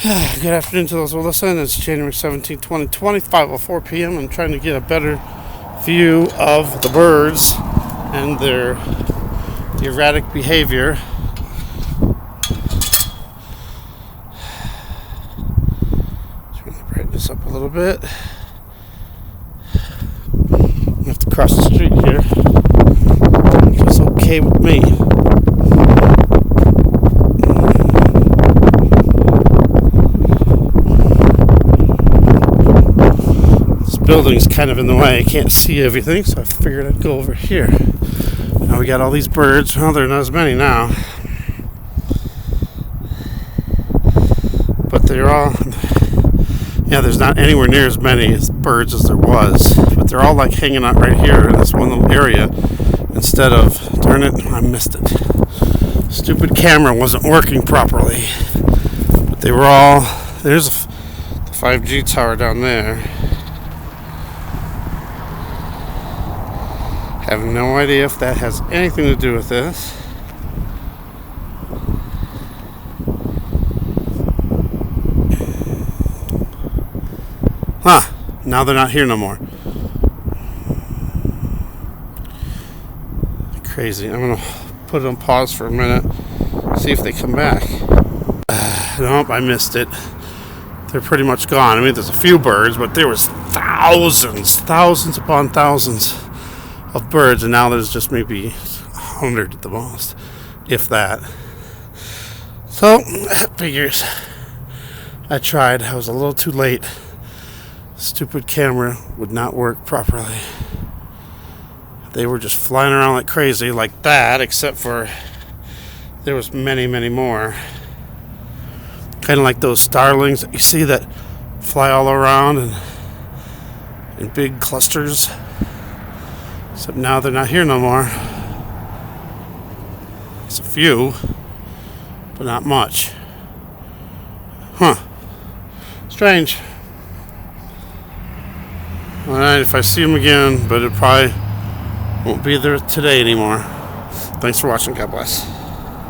Good afternoon to those who listen. It's January 17, 2020, 5:04 p.m. I'm trying to get a better view of the birds and their erratic behavior. Turn the brightness up a little bit. I have to cross the street here. It's okay with me. Building's kind of in the way. I can't see everything, so I figured I'd go over here. Now we got all these birds. Well, there are not as many now, but they're all, there's not anywhere near as many birds as there was, but they're all like hanging out right here in this one little area instead of, darn it, I missed it. Stupid camera wasn't working properly, but they were all, there's the 5G tower down there. I have no idea if that has anything to do with this. Now they're not here no more. Crazy. I'm going to put it on pause for a minute, see if they come back. Nope, I missed it. They're pretty much gone. I mean, there's a few birds, but there was thousands upon thousands of birds, and now there's just maybe 100 at the most, if that. So, figures. I tried. I was a little too late. Stupid camera would not work properly. They were just flying around like crazy, like that, except for there was many more. Kind of like those starlings that you see that fly all around and in big clusters. Except now they're not here no more. It's a few, but not much. Strange. Alright, if I see them again, but it probably won't be there today anymore. Thanks for watching. God bless.